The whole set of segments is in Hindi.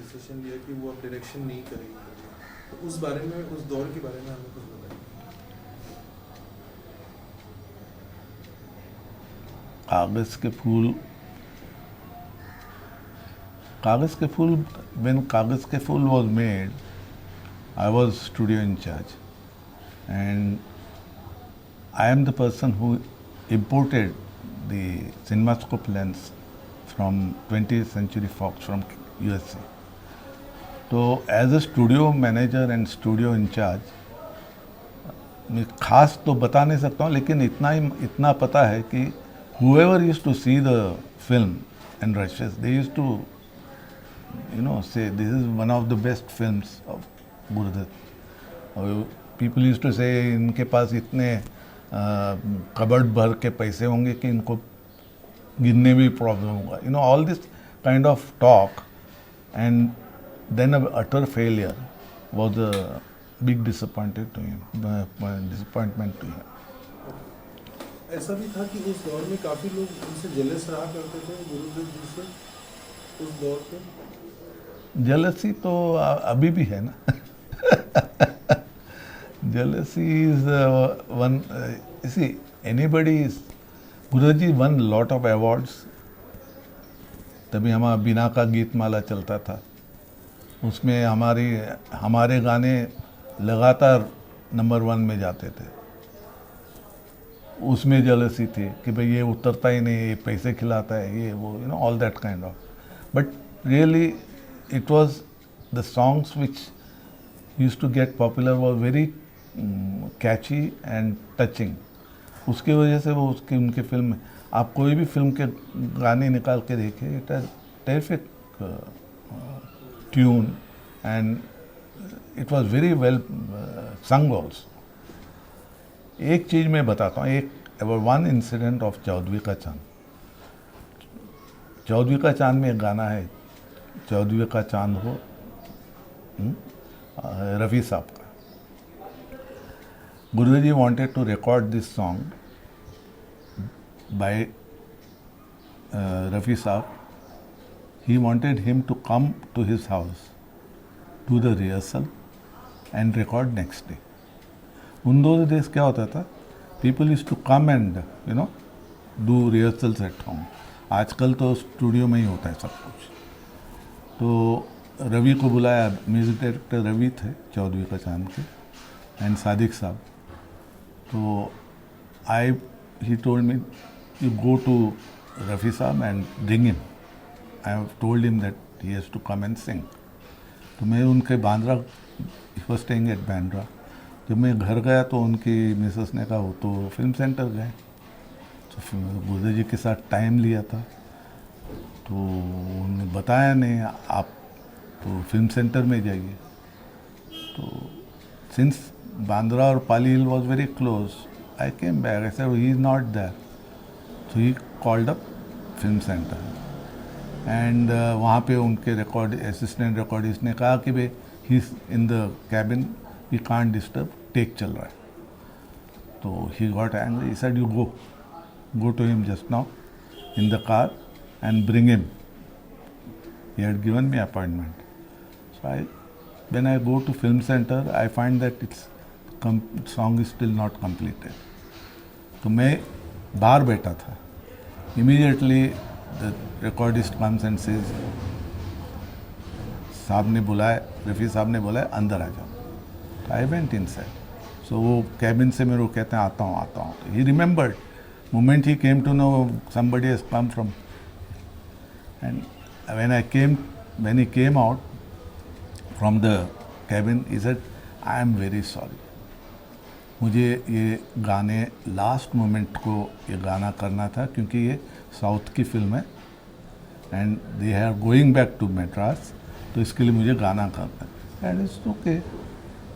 डिसीजन लिया कि वो अब डायरेक्शन नहीं करेंगे, तो उस बारे में, उस दौर के बारे में हमें कुछ बताइए। कागज़ के फूल, कागज़ के फूल, when कागज़ के फूल was made, I was studio in charge, and I am the person who imported the CinemaScope lens from 20th Century Fox from USA. तो as a studio manager and studio incharge मैं खास तो बता नहीं सकता हूँ, लेकिन इतना पता है कि whoever used to see the film in rushes, they used to say this is one of the best films of Gurudutt. People used to say इनके पास इतने कबर्ड भर के पैसे होंगे कि इनको गिनने भी प्रॉब्लम होगा, all this kind of talk, and then an utter failure was a big disappointment to him. ऐसा भी था कि उस दौर में काफ़ी लोग उनसे जेलस रहा करते थे गुरुदत्त जी से, उस दौर पे। जेलसी तो अभी भी है ना। Jealousy is one, see anybody is, Guru Dutt ji won lot of awards. तभी हमारा बिना का गीत माला चलता था, उसमें हमारे गाने लगातार नंबर 1 में जाते थे। उसमें जेलसी थी कि भाई ये उतरता ही नहीं, ये पैसे खिलाता है, ये वो, all that kind of. But really it was the songs which used to get popular were very catchy and touching. उसकी वजह से वो उनके फिल्म में, आप कोई भी फिल्म के गाने निकाल के देखिए, it has terrific tune and it was very well sung also. एक चीज़ मैं बताता हूँ, about one incident of चौदहवीं का चांद। चौदहवीं का चांद में एक गाना है, चौदहवीं का चांद हो, रफ़ी साहब का। गुरुदेव जी wanted to record this song by Rafi साहब. He wanted him to come to his house, do the rehearsal and record next day. उन those days क्या होता था, people used to come and do rehearsals at home. आजकल तो स्टूडियो में ही होता है सब कुछ। तो रवि को बुलाया, म्यूज़िक डायरेक्टर रवि थे चौदहवीं का चांद के, एंड सादिक साहब। तो he told me, you go to Rafi साहब and bring him. I have told him that he has to come and sing. तो मैं उनके Bandra, he was staying at Bandra, जब मैं घर गया तो उनकी मिसेस ने कहा वो तो फिल्म सेंटर गए। तो गुरुदेव जी के साथ टाइम लिया था, तो उन्होंने बताया नहीं, आप तो फिल्म सेंटर में जाइए। तो सिंस बांद्रा और Pali Hill was very close, I came back, I said he is not there. तो he called up Film Centre, and वहाँ पे उनके असिस्टेंट रिकॉर्डिस्ट ने कहा कि भाई he is in the cabin, we can't disturb, take चल रहा है। तो he got angry, he said you go to him just now in the car and bring him, he had given me appointment. So when I go to film centre, I find that its song is still not completed. तो मैं बाहर बैठा था, immediately the recordist comes and says, साहब ने बुलाया, रफ़ी साहब ने बुलाया, अंदर आ जाओ। I went inside. सो वो कैबिन से मेरे को कहते हैं आता हूँ। He remembered moment he came to know somebody has come from, and when he came out from the cabin, he said, I am very sorry, मुझे ये गाने लास्ट मोमेंट को ये गाना करना था, क्योंकि ये साउथ की फिल्म है and they are going back to Madras, तो इसके लिए मुझे गाना करना है। And it's okay,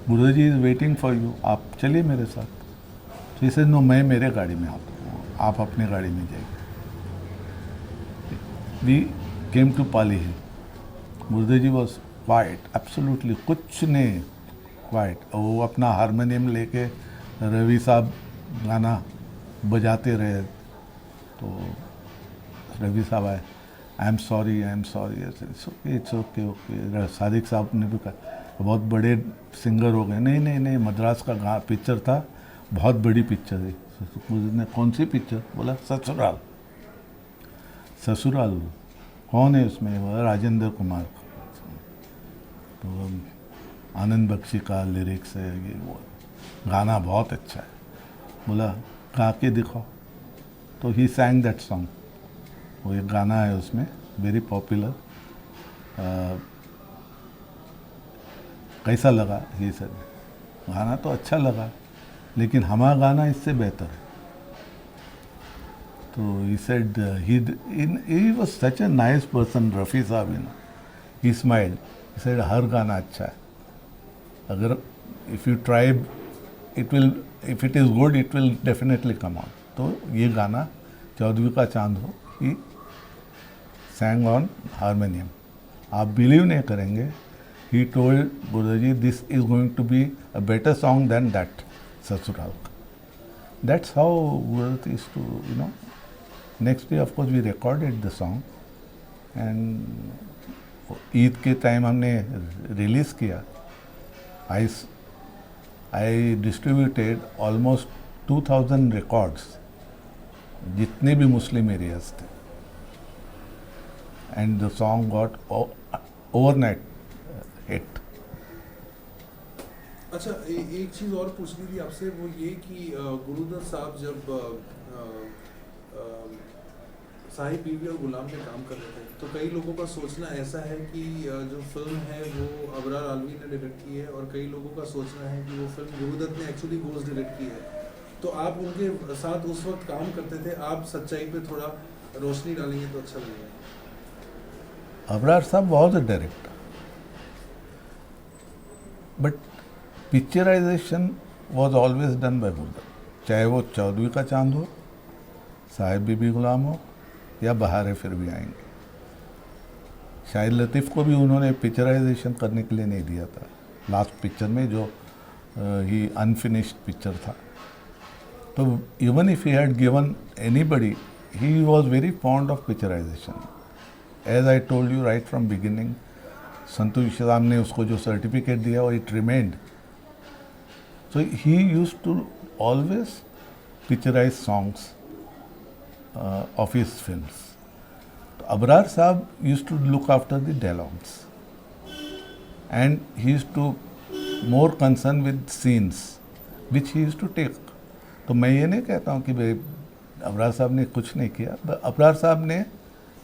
Gurudev ji is waiting for you, आप चलिए मेरे साथ। तो इसे नो, मैं मेरे गाड़ी में आता हूँ, आप अपने गाड़ी में जाइए। We came to Pali hill, Gurudev ji was quite, absolutely कुछ नहीं, क्वाइट। वो अपना हारमोनियम लेके रवि साहब गाना बजाते रहे। तो रवि साहब आए, I am sorry, it's okay. Sadiq साहब ने भी कहा बहुत बड़े सिंगर हो गए, नहीं नहीं नहीं, मद्रास का पिक्चर था, बहुत बड़ी पिक्चर है। ने कौन सी पिक्चर? बोला ससुराल। ससुराल कौन है उसमें? बोला राजेंद्र कुमार। तो आनंद बख्शी का लिरिक्स है, ये वो गाना बहुत अच्छा है। बोला गा के दिखाओ। तो ही सैंग दैट सॉन्ग। वो एक गाना है उसमें, वेरी पॉपुलर। कैसा लगा? ये सर गाना तो अच्छा लगा, लेकिन हमारा गाना इससे बेहतर है। तो he said he was such a nice person, Rafi Sahab, you know, he smiled, he said हर गाना अच्छा है, अगर if you try it will, if it is good it will definitely come out. तो ये गाना Chaudhvin ka Chand Ho, he sang on harmonium. आप बिलीव नहीं करेंगे, he told Guruji, this is going to be a better song than that Sasural. That's how Guruji used to, you know. Next day, of course, we recorded the song, and Eid के टाइम हमने रिलीज़ किया। I distributed almost 2000 records, जितने भी मुस्लिम एरियाज थे, and the song got overnight hit. अच्छा, एक चीज़ और पूछनी थी आपसे, वो ये कि गुरुदत्त साहब जब साहिब बीवी और गुलाम में काम कर रहे थे, तो कई लोगों का सोचना ऐसा है कि जो फिल्म है वो अबरार आलवी ने डायरेक्ट की है, और कई लोगों का सोचना है कि वो फिल्म गुरुदत्त ने एक्चुअली घोष डायरेक्ट की है। तो आप उनके साथ उस वक्त काम करते थे, आप सच्चाई पे थोड़ा रोशनी डालेंगे तो अच्छा लगेगा। अबरार साहब बहुत director, but picturization was always done by Guru Dutt, चाहे वो चौदहवीं का चांद हो, साहिब बीबी गुलाम हो, या बहारे फिर भी आएंगे। शाहिद लतीफ़ को भी उन्होंने पिक्चराइजेशन करने के लिए नहीं दिया था लास्ट पिक्चर में, जो ही अनफिनिश्ड पिक्चर था। तो even if he had given anybody, he was very fond of picturisation. As I told you right from beginning, Santosh Sahab ने उसको जो सर्टिफिकेट दिया वो it remained. So he used to always picturise songs of his films. तो Abrar Sahab used to look after the dialogues, and he used to more concern with scenes which he used to take. तो मैं ये नहीं कहता हूँ कि भाई अबरार साहब ने कुछ नहीं किया, अबरार साहब ने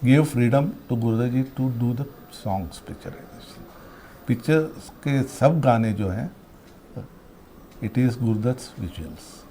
give freedom to Guru Dutt ji to do the songs picturization. Picture के सब गाने जो हैं, इट इज़ गुरुदत्त विजुअल्स।